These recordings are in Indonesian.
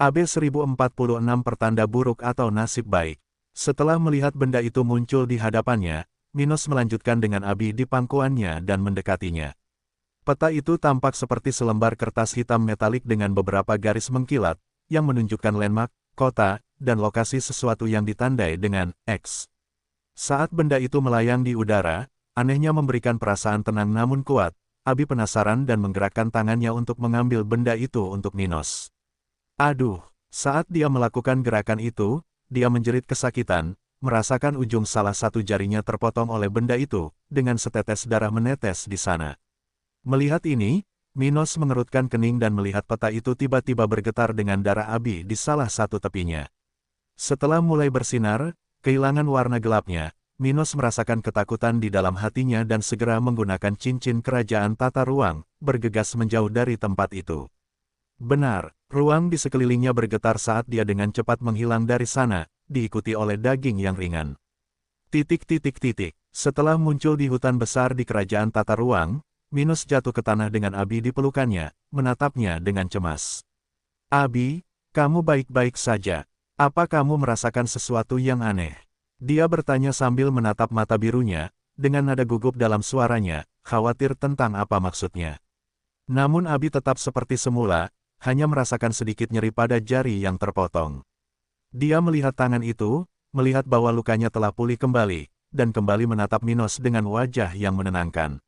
AB1046 pertanda buruk atau nasib baik. Setelah melihat benda itu muncul di hadapannya, Minos melanjutkan dengan Abi di pangkuannya dan mendekatinya. Peta itu tampak seperti selembar kertas hitam metalik dengan beberapa garis mengkilat, yang menunjukkan landmark, kota, dan lokasi sesuatu yang ditandai dengan X. Saat benda itu melayang di udara, anehnya memberikan perasaan tenang namun kuat. Abi penasaran dan menggerakkan tangannya untuk mengambil benda itu untuk Minos. Aduh, saat dia melakukan gerakan itu, dia menjerit kesakitan, merasakan ujung salah satu jarinya terpotong oleh benda itu, dengan setetes darah menetes di sana. Melihat ini, Minos mengerutkan kening dan melihat peta itu tiba-tiba bergetar dengan darah Abi di salah satu tepinya. Setelah mulai bersinar, kehilangan warna gelapnya, Minos merasakan ketakutan di dalam hatinya dan segera menggunakan cincin kerajaan tata ruang, bergegas menjauh dari tempat itu. Benar, ruang di sekelilingnya bergetar saat dia dengan cepat menghilang dari sana, diikuti oleh daging yang ringan. Setelah muncul di hutan besar di kerajaan tata ruang, Minos jatuh ke tanah dengan Abi di pelukannya, menatapnya dengan cemas. Abi, kamu baik-baik saja. Apa kamu merasakan sesuatu yang aneh? Dia bertanya sambil menatap mata birunya, dengan nada gugup dalam suaranya, khawatir tentang apa maksudnya. Namun Abi tetap seperti semula, hanya merasakan sedikit nyeri pada jari yang terpotong. Dia melihat tangan itu, melihat bahwa lukanya telah pulih kembali, dan kembali menatap Minos dengan wajah yang menenangkan.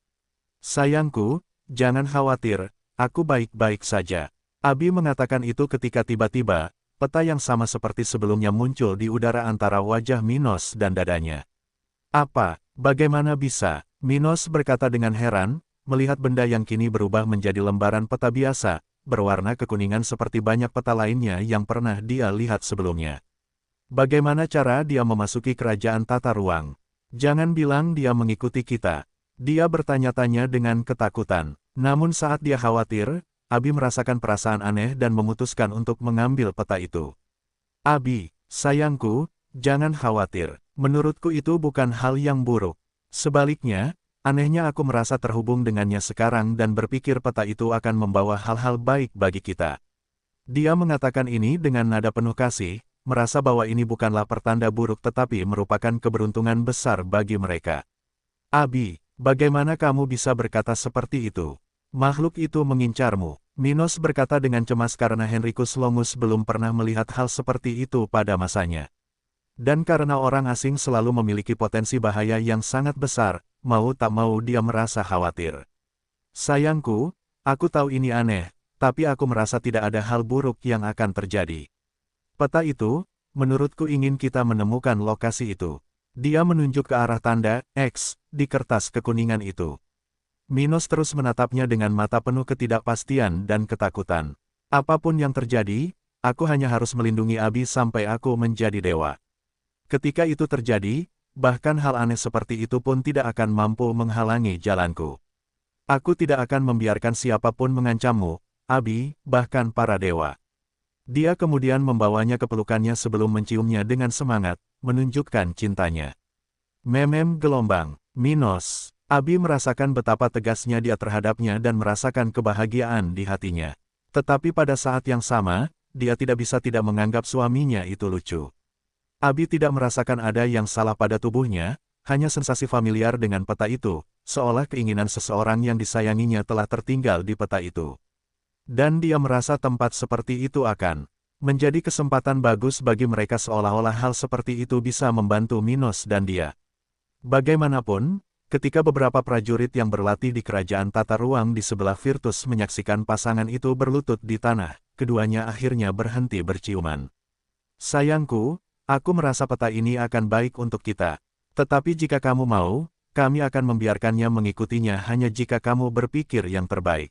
Sayangku, jangan khawatir, aku baik-baik saja. Abi mengatakan itu ketika tiba-tiba, peta yang sama seperti sebelumnya muncul di udara antara wajah Minos dan dadanya. Apa, bagaimana bisa? Minos berkata dengan heran, melihat benda yang kini berubah menjadi lembaran peta biasa, berwarna kekuningan seperti banyak peta lainnya yang pernah dia lihat sebelumnya. Bagaimana cara dia memasuki kerajaan tata ruang? Jangan bilang dia mengikuti kita. Dia bertanya-tanya dengan ketakutan. Namun saat dia khawatir, Abi merasakan perasaan aneh dan memutuskan untuk mengambil peta itu. Abi, sayangku, jangan khawatir. Menurutku itu bukan hal yang buruk. Sebaliknya, anehnya aku merasa terhubung dengannya sekarang dan berpikir peta itu akan membawa hal-hal baik bagi kita. Dia mengatakan ini dengan nada penuh kasih, merasa bahwa ini bukanlah pertanda buruk tetapi merupakan keberuntungan besar bagi mereka. Abi, bagaimana kamu bisa berkata seperti itu? Makhluk itu mengincarmu. Minos berkata dengan cemas karena Henricus Longus belum pernah melihat hal seperti itu pada masanya. Dan karena orang asing selalu memiliki potensi bahaya yang sangat besar, mau tak mau dia merasa khawatir. Sayangku, aku tahu ini aneh, tapi aku merasa tidak ada hal buruk yang akan terjadi. Peta itu, menurutku ingin kita menemukan lokasi itu. Dia menunjuk ke arah tanda X di kertas kekuningan itu. Minos terus menatapnya dengan mata penuh ketidakpastian dan ketakutan. Apapun yang terjadi, aku hanya harus melindungi Abi sampai aku menjadi dewa. Ketika itu terjadi, bahkan hal aneh seperti itu pun tidak akan mampu menghalangi jalanku. Aku tidak akan membiarkan siapapun mengancammu, Abi, bahkan para dewa. Dia kemudian membawanya ke pelukannya sebelum menciumnya dengan semangat, menunjukkan cintanya. Memem gelombang, Minos. Abi merasakan betapa tegasnya dia terhadapnya dan merasakan kebahagiaan di hatinya. Tetapi pada saat yang sama, dia tidak bisa tidak menganggap suaminya itu lucu. Abi tidak merasakan ada yang salah pada tubuhnya, hanya sensasi familiar dengan peta itu, seolah keinginan seseorang yang disayanginya telah tertinggal di peta itu. Dan dia merasa tempat seperti itu akan menjadi kesempatan bagus bagi mereka seolah-olah hal seperti itu bisa membantu Minos dan dia. Bagaimanapun, ketika beberapa prajurit yang berlatih di kerajaan tata ruang di sebelah Virtus menyaksikan pasangan itu berlutut di tanah, keduanya akhirnya berhenti berciuman. Sayangku, aku merasa peta ini akan baik untuk kita. Tetapi jika kamu mau, kami akan membiarkannya mengikutinya hanya jika kamu berpikir yang terbaik.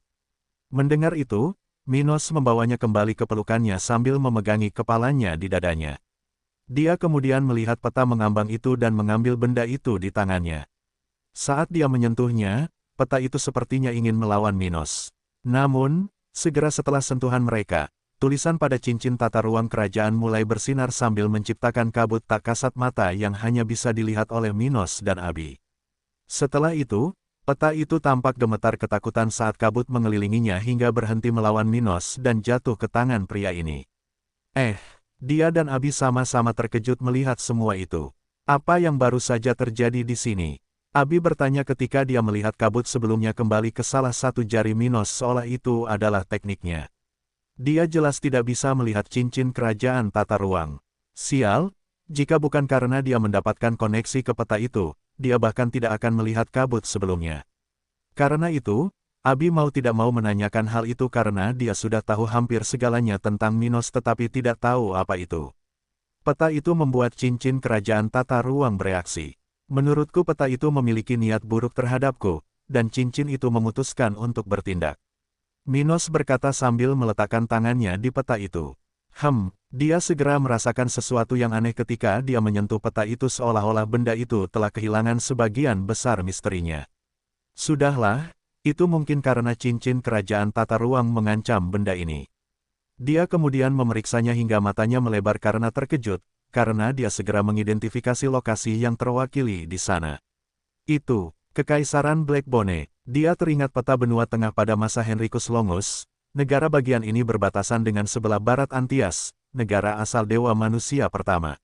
Mendengar itu, Minos membawanya kembali ke pelukannya sambil memegangi kepalanya di dadanya. Dia kemudian melihat peta mengambang itu dan mengambil benda itu di tangannya. Saat dia menyentuhnya, peta itu sepertinya ingin melawan Minos. Namun, segera setelah sentuhan mereka, tulisan pada cincin tata ruang kerajaan mulai bersinar sambil menciptakan kabut tak kasat mata yang hanya bisa dilihat oleh Minos dan Abi. Setelah itu, peta itu tampak gemetar ketakutan saat kabut mengelilinginya hingga berhenti melawan Minos dan jatuh ke tangan pria ini. Dia dan Abi sama-sama terkejut melihat semua itu. Apa yang baru saja terjadi di sini? Abi bertanya ketika dia melihat kabut sebelumnya kembali ke salah satu jari Minos seolah itu adalah tekniknya. Dia jelas tidak bisa melihat cincin kerajaan tata ruang. Sial, jika bukan karena dia mendapatkan koneksi ke peta itu, dia bahkan tidak akan melihat kabut sebelumnya. Karena itu, Abi mau tidak mau menanyakan hal itu karena dia sudah tahu hampir segalanya tentang Minos tetapi tidak tahu apa itu. Peta itu membuat cincin kerajaan tata ruang bereaksi. Menurutku peta itu memiliki niat buruk terhadapku, dan cincin itu memutuskan untuk bertindak. Minos berkata sambil meletakkan tangannya di peta itu. Dia segera merasakan sesuatu yang aneh ketika dia menyentuh peta itu seolah-olah benda itu telah kehilangan sebagian besar misterinya. Sudahlah, itu mungkin karena cincin kerajaan tata ruang mengancam benda ini. Dia kemudian memeriksanya hingga matanya melebar karena terkejut, karena dia segera mengidentifikasi lokasi yang terwakili di sana. Itu, Kekaisaran Blackbone. Dia teringat peta benua tengah pada masa Henricus Longus. Negara bagian ini berbatasan dengan sebelah barat Antias, negara asal dewa manusia pertama.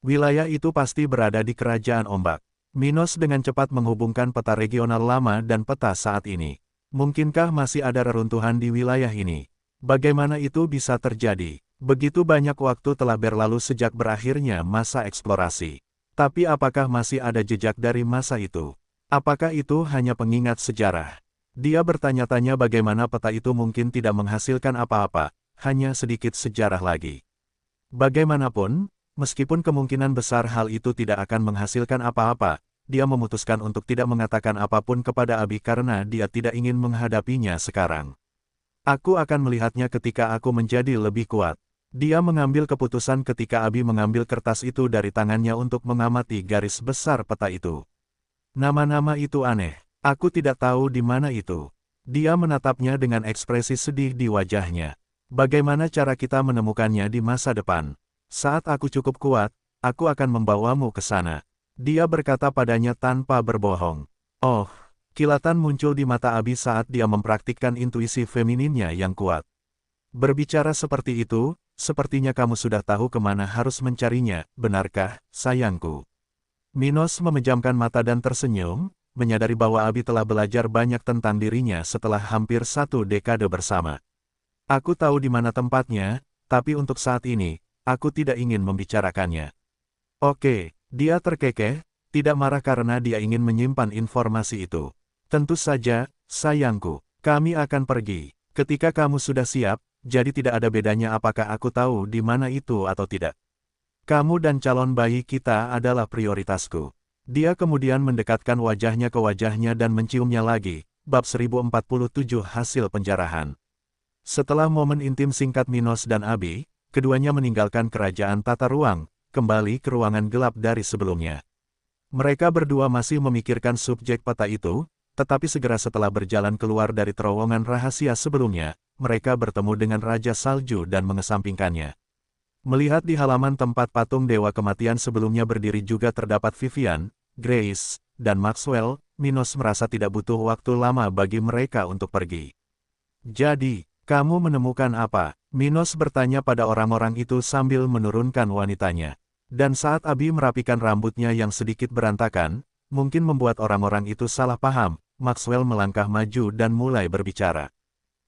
Wilayah itu pasti berada di Kerajaan Ombak. Minos dengan cepat menghubungkan peta regional lama dan peta saat ini. Mungkinkah masih ada reruntuhan di wilayah ini? Bagaimana itu bisa terjadi? Begitu banyak waktu telah berlalu sejak berakhirnya masa eksplorasi. Tapi apakah masih ada jejak dari masa itu? Apakah itu hanya pengingat sejarah? Dia bertanya-tanya bagaimana peta itu mungkin tidak menghasilkan apa-apa, hanya sedikit sejarah lagi. Bagaimanapun, meskipun kemungkinan besar hal itu tidak akan menghasilkan apa-apa, dia memutuskan untuk tidak mengatakan apapun kepada Abi karena dia tidak ingin menghadapinya sekarang. Aku akan melihatnya ketika aku menjadi lebih kuat. Dia mengambil keputusan ketika Abi mengambil kertas itu dari tangannya untuk mengamati garis besar peta itu. Nama-nama itu aneh. Aku tidak tahu di mana itu. Dia menatapnya dengan ekspresi sedih di wajahnya. Bagaimana cara kita menemukannya di masa depan? Saat aku cukup kuat, aku akan membawamu ke sana. Dia berkata padanya tanpa berbohong. Oh, kilatan muncul di mata Abi saat dia mempraktikkan intuisi femininnya yang kuat. Berbicara seperti itu, sepertinya kamu sudah tahu kemana harus mencarinya, benarkah, sayangku? Minos memejamkan mata dan tersenyum, menyadari bahwa Abi telah belajar banyak tentang dirinya setelah hampir 1 dekade bersama. Aku tahu di mana tempatnya, tapi untuk saat ini, aku tidak ingin membicarakannya. Oke, dia terkekeh, tidak marah karena dia ingin menyimpan informasi itu. Tentu saja, sayangku, kami akan pergi. Ketika kamu sudah siap, jadi tidak ada bedanya apakah aku tahu di mana itu atau tidak. Kamu dan calon bayi kita adalah prioritasku. Dia kemudian mendekatkan wajahnya ke wajahnya dan menciumnya lagi. Bab 1047 Hasil Penjarahan. Setelah momen intim singkat Minos dan Abi, keduanya meninggalkan kerajaan tata ruang, kembali ke ruangan gelap dari sebelumnya. Mereka berdua masih memikirkan subjek peta itu, tetapi segera setelah berjalan keluar dari terowongan rahasia sebelumnya, mereka bertemu dengan Raja Salju dan mengesampingkannya. Melihat di halaman tempat patung Dewa Kematian sebelumnya berdiri juga terdapat Vivian, Grace, dan Maxwell, Minos merasa tidak butuh waktu lama bagi mereka untuk pergi. Jadi, kamu menemukan apa? Minos bertanya pada orang-orang itu sambil menurunkan wanitanya. Dan saat Abi merapikan rambutnya yang sedikit berantakan, mungkin membuat orang-orang itu salah paham, Maxwell melangkah maju dan mulai berbicara.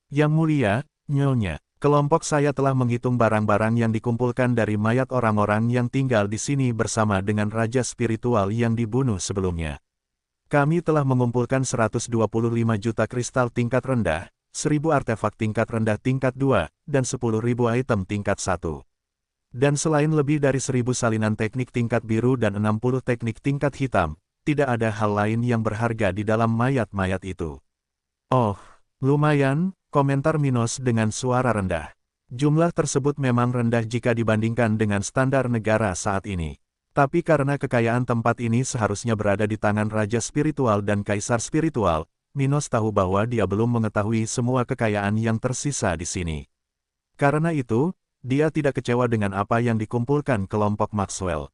Yang mulia, Nyonya, kelompok saya telah menghitung barang-barang yang dikumpulkan dari mayat orang-orang yang tinggal di sini bersama dengan Raja Spiritual yang dibunuh sebelumnya. Kami telah mengumpulkan 125 juta kristal tingkat rendah, 1.000 artefak tingkat rendah tingkat 2, dan 10.000 item tingkat 1. Dan selain lebih dari 1.000 salinan teknik tingkat biru dan 60 teknik tingkat hitam, tidak ada hal lain yang berharga di dalam mayat-mayat itu. Oh, lumayan, komentar Minos dengan suara rendah. Jumlah tersebut memang rendah jika dibandingkan dengan standar negara saat ini. Tapi karena kekayaan tempat ini seharusnya berada di tangan Raja Spiritual dan Kaisar Spiritual, Minos tahu bahwa dia belum mengetahui semua kekayaan yang tersisa di sini. Karena itu, dia tidak kecewa dengan apa yang dikumpulkan kelompok Maxwell.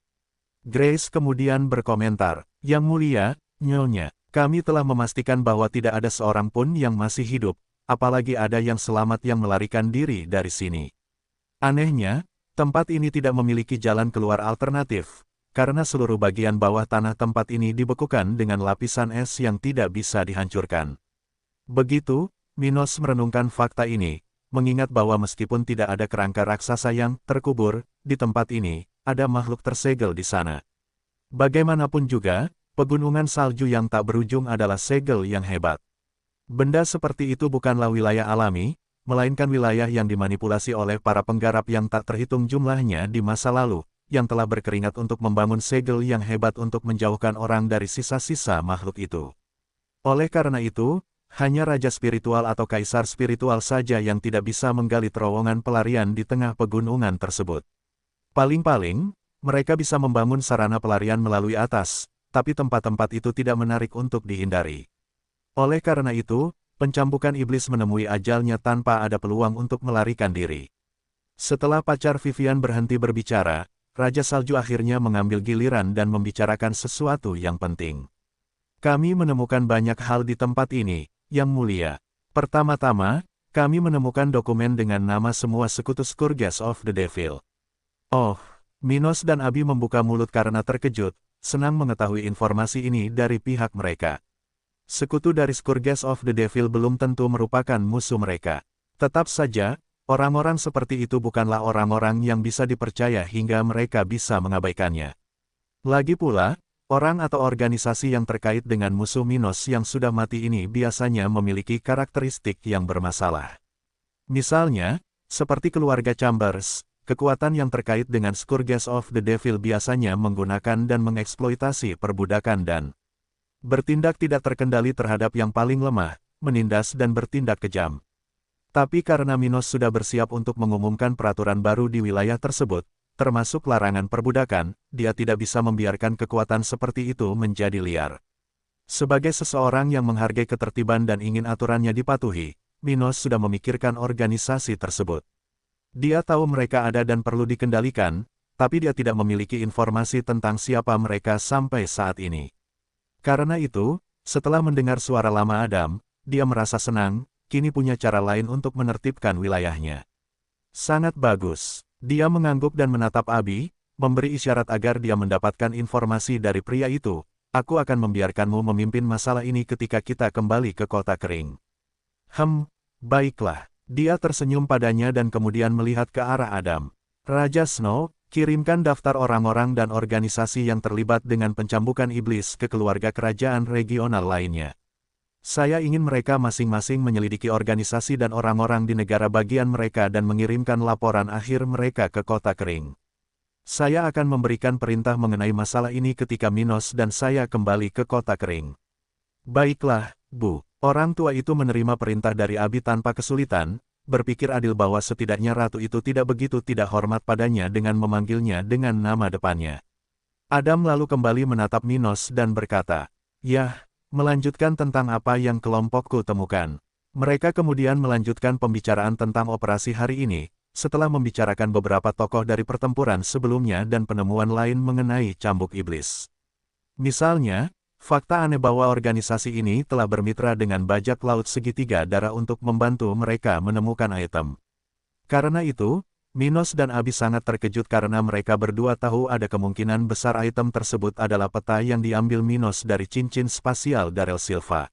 Grace kemudian berkomentar, Yang mulia, Nyonya, kami telah memastikan bahwa tidak ada seorang pun yang masih hidup, apalagi ada yang selamat yang melarikan diri dari sini. Anehnya, Tempat ini tidak memiliki jalan keluar alternatif, karena seluruh bagian bawah tanah tempat ini dibekukan dengan lapisan es yang tidak bisa dihancurkan. Begitu, Minos merenungkan fakta ini, mengingat bahwa meskipun tidak ada kerangka raksasa yang terkubur di tempat ini, ada makhluk tersegel di sana. Bagaimanapun juga, pegunungan salju yang tak berujung adalah segel yang hebat. Benda seperti itu bukanlah wilayah alami, melainkan wilayah yang dimanipulasi oleh para penggarap yang tak terhitung jumlahnya di masa lalu, yang telah berkeringat untuk membangun segel yang hebat untuk menjauhkan orang dari sisa-sisa makhluk itu. Oleh karena itu, hanya raja spiritual atau kaisar spiritual saja yang tidak bisa menggali terowongan pelarian di tengah pegunungan tersebut. Paling-paling, mereka bisa membangun sarana pelarian melalui atas, tapi tempat-tempat itu tidak menarik untuk dihindari. Oleh karena itu, pencambukan iblis menemui ajalnya tanpa ada peluang untuk melarikan diri. Setelah pacar Vivian berhenti berbicara, Raja Salju akhirnya mengambil giliran dan membicarakan sesuatu yang penting. Kami menemukan banyak hal di tempat ini, Yang Mulia. Pertama-tama, kami menemukan dokumen dengan nama semua sekutu Scourge of the Devil. Oh, Minos dan Abi membuka mulut karena terkejut, senang mengetahui informasi ini dari pihak mereka. Sekutu dari Scourge of the Devil belum tentu merupakan musuh mereka. Tetap saja, orang-orang seperti itu bukanlah orang-orang yang bisa dipercaya hingga mereka bisa mengabaikannya. Lagi pula, orang atau organisasi yang terkait dengan musuh Minos yang sudah mati ini biasanya memiliki karakteristik yang bermasalah. Misalnya, seperti keluarga Chambers, kekuatan yang terkait dengan Scourge of the Devil biasanya menggunakan dan mengeksploitasi perbudakan dan bertindak tidak terkendali terhadap yang paling lemah, menindas dan bertindak kejam. Tapi karena Minos sudah bersiap untuk mengumumkan peraturan baru di wilayah tersebut, termasuk larangan perbudakan, dia tidak bisa membiarkan kekuatan seperti itu menjadi liar. Sebagai seseorang yang menghargai ketertiban dan ingin aturannya dipatuhi, Minos sudah memikirkan organisasi tersebut. Dia tahu mereka ada dan perlu dikendalikan, tapi dia tidak memiliki informasi tentang siapa mereka sampai saat ini. Karena itu, setelah mendengar suara lama Adam, dia merasa senang, kini punya cara lain untuk menertibkan wilayahnya. Sangat bagus. Dia mengangguk dan menatap Abi, memberi isyarat agar dia mendapatkan informasi dari pria itu. Aku akan membiarkanmu memimpin masalah ini ketika kita kembali ke kota kering. Baiklah. Dia tersenyum padanya dan kemudian melihat ke arah Adam. Raja Snow, kirimkan daftar orang-orang dan organisasi yang terlibat dengan pencambukan iblis ke keluarga kerajaan regional lainnya. Saya ingin mereka masing-masing menyelidiki organisasi dan orang-orang di negara bagian mereka dan mengirimkan laporan akhir mereka ke kota kering. Saya akan memberikan perintah mengenai masalah ini ketika Minos dan saya kembali ke kota kering. Baiklah, Bu. Orang tua itu menerima perintah dari Abi tanpa kesulitan, berpikir adil bahwa setidaknya ratu itu tidak begitu tidak hormat padanya dengan memanggilnya dengan nama depannya. Adam lalu kembali menatap Minos dan berkata, "Yah, melanjutkan tentang apa yang kelompokku temukan." Mereka kemudian melanjutkan pembicaraan tentang operasi hari ini, setelah membicarakan beberapa tokoh dari pertempuran sebelumnya dan penemuan lain mengenai cambuk iblis. Misalnya, fakta aneh bahwa organisasi ini telah bermitra dengan bajak laut segitiga darah untuk membantu mereka menemukan item. Karena itu, Minos dan Abi sangat terkejut karena mereka berdua tahu ada kemungkinan besar item tersebut adalah peta yang diambil Minos dari cincin spasial Darel Silva.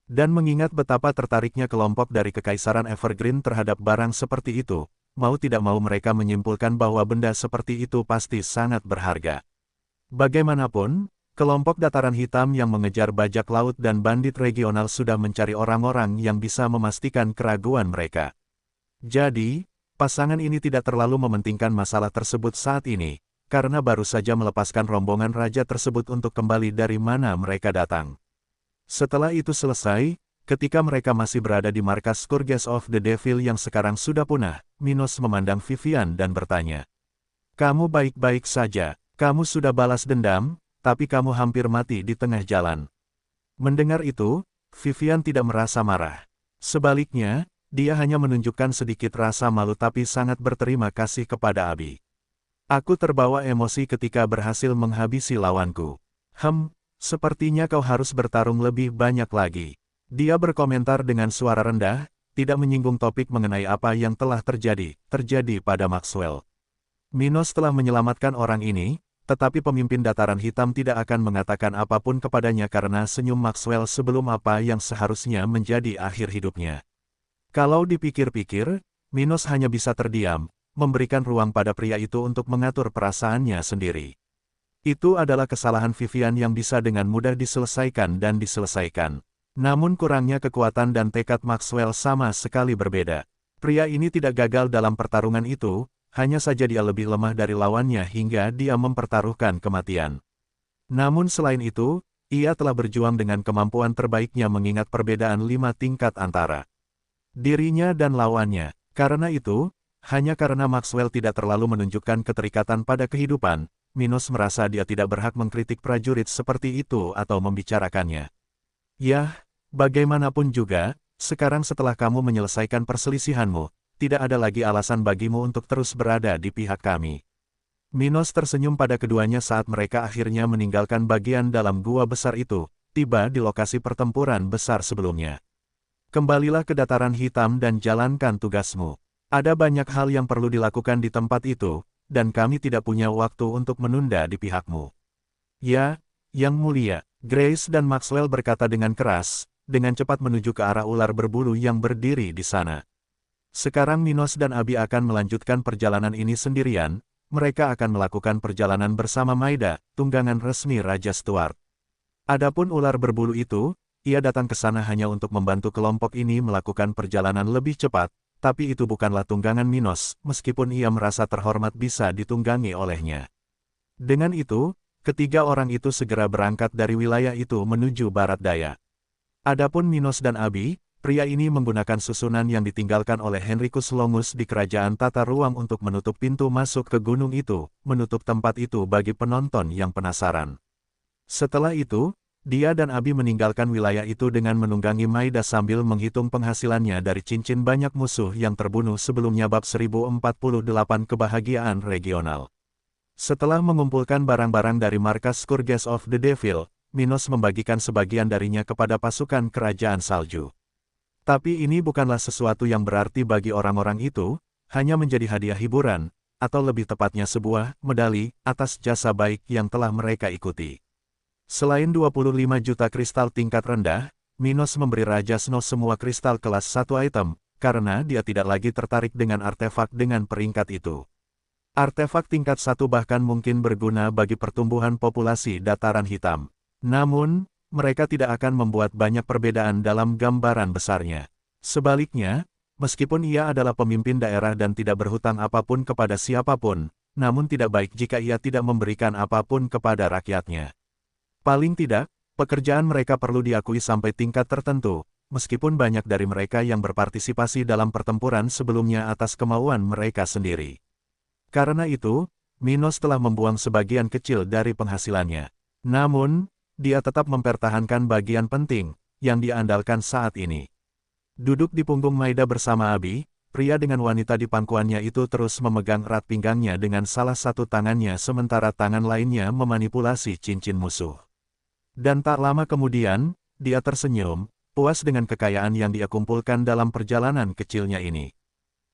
Dan mengingat betapa tertariknya kelompok dari Kekaisaran Evergreen terhadap barang seperti itu, mau tidak mau mereka menyimpulkan bahwa benda seperti itu pasti sangat berharga. Bagaimanapun, kelompok Dataran Hitam yang mengejar bajak laut dan bandit regional sudah mencari orang-orang yang bisa memastikan keraguan mereka. Jadi, pasangan ini tidak terlalu mementingkan masalah tersebut saat ini, karena baru saja melepaskan rombongan raja tersebut untuk kembali dari mana mereka datang. Setelah itu selesai, ketika mereka masih berada di markas Scourge of the Devil yang sekarang sudah punah, Minos memandang Vivian dan bertanya, "Kamu baik-baik saja, kamu sudah balas dendam, tapi kamu hampir mati di tengah jalan." Mendengar itu, Vivian tidak merasa marah. Sebaliknya, dia hanya menunjukkan sedikit rasa malu tapi sangat berterima kasih kepada Abi. "Aku terbawa emosi ketika berhasil menghabisi lawanku. Sepertinya kau harus bertarung lebih banyak lagi." Dia berkomentar dengan suara rendah, tidak menyinggung topik mengenai apa yang telah terjadi pada Maxwell. Minos telah menyelamatkan orang ini, tetapi pemimpin dataran hitam tidak akan mengatakan apapun kepadanya karena senyum Maxwell sebelum apa yang seharusnya menjadi akhir hidupnya. Kalau dipikir-pikir, Minos hanya bisa terdiam, memberikan ruang pada pria itu untuk mengatur perasaannya sendiri. Itu adalah kesalahan Vivian yang bisa dengan mudah diselesaikan dan diselesaikan. Namun kurangnya kekuatan dan tekad Maxwell sama sekali berbeda. Pria ini tidak gagal dalam pertarungan itu, hanya saja dia lebih lemah dari lawannya hingga dia mempertaruhkan kematian. Namun selain itu, ia telah berjuang dengan kemampuan terbaiknya mengingat perbedaan 5 tingkat antara dirinya dan lawannya. Karena itu, hanya karena Maxwell tidak terlalu menunjukkan keterikatan pada kehidupan, Minos merasa dia tidak berhak mengkritik prajurit seperti itu atau membicarakannya. Yah, bagaimanapun juga, sekarang setelah kamu menyelesaikan perselisihanmu, tidak ada lagi alasan bagimu untuk terus berada di pihak kami. Minos tersenyum pada keduanya saat mereka akhirnya meninggalkan bagian dalam gua besar itu, tiba di lokasi pertempuran besar sebelumnya. Kembalilah ke dataran hitam dan jalankan tugasmu. Ada banyak hal yang perlu dilakukan di tempat itu, dan kami tidak punya waktu untuk menunda di pihakmu. Ya, Yang Mulia, Grace dan Maxwell berkata dengan keras, dengan cepat menuju ke arah ular berbulu yang berdiri di sana. Sekarang Minos dan Abi akan melanjutkan perjalanan ini sendirian, mereka akan melakukan perjalanan bersama Maida, tunggangan resmi Raja Stuart. Adapun ular berbulu itu, ia datang ke sana hanya untuk membantu kelompok ini melakukan perjalanan lebih cepat, tapi itu bukanlah tunggangan Minos, meskipun ia merasa terhormat bisa ditunggangi olehnya. Dengan itu, ketiga orang itu segera berangkat dari wilayah itu menuju barat daya. Adapun Minos dan Abi, pria ini menggunakan susunan yang ditinggalkan oleh Henricus Longus di kerajaan tata ruang untuk menutup pintu masuk ke gunung itu, menutup tempat itu bagi penonton yang penasaran. Setelah itu, dia dan Abi meninggalkan wilayah itu dengan menunggangi Maida sambil menghitung penghasilannya dari cincin banyak musuh yang terbunuh sebelumnya bab 1048 kebahagiaan regional. Setelah mengumpulkan barang-barang dari markas Scourge of the Devil, Minos membagikan sebagian darinya kepada pasukan kerajaan salju. Tapi ini bukanlah sesuatu yang berarti bagi orang-orang itu, hanya menjadi hadiah hiburan, atau lebih tepatnya sebuah medali atas jasa baik yang telah mereka ikuti. Selain 25 juta kristal tingkat rendah, Minos memberi Raja Snow semua kristal kelas 1 item, karena dia tidak lagi tertarik dengan artefak dengan peringkat itu. Artefak tingkat 1 bahkan mungkin berguna bagi pertumbuhan populasi dataran hitam. Namun, mereka tidak akan membuat banyak perbedaan dalam gambaran besarnya. Sebaliknya, meskipun ia adalah pemimpin daerah dan tidak berhutang apapun kepada siapapun, namun tidak baik jika ia tidak memberikan apapun kepada rakyatnya. Paling tidak, pekerjaan mereka perlu diakui sampai tingkat tertentu, meskipun banyak dari mereka yang berpartisipasi dalam pertempuran sebelumnya atas kemauan mereka sendiri. Karena itu, Minos telah membuang sebagian kecil dari penghasilannya. Namun, dia tetap mempertahankan bagian penting, yang diandalkan saat ini. Duduk di punggung Maida bersama Abi, pria dengan wanita di pangkuannya itu terus memegang erat pinggangnya dengan salah satu tangannya sementara tangan lainnya memanipulasi cincin musuh. Dan tak lama kemudian, dia tersenyum, puas dengan kekayaan yang dia kumpulkan dalam perjalanan kecilnya ini.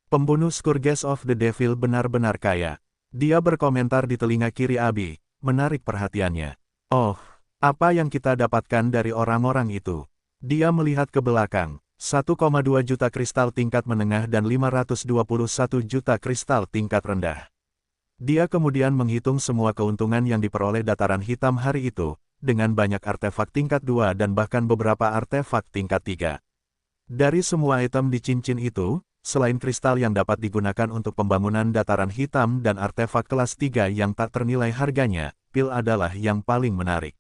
Pembunuh Scourge of the Devil benar-benar kaya. Dia berkomentar di telinga kiri Abi, menarik perhatiannya. Oh, apa yang kita dapatkan dari orang-orang itu? Dia melihat ke belakang, 1,2 juta kristal tingkat menengah dan 521 juta kristal tingkat rendah. Dia kemudian menghitung semua keuntungan yang diperoleh dataran hitam hari itu, dengan banyak artefak tingkat 2 dan bahkan beberapa artefak tingkat 3. Dari semua item di cincin itu, selain kristal yang dapat digunakan untuk pembangunan dataran hitam dan artefak kelas 3 yang tak ternilai harganya, pil adalah yang paling menarik.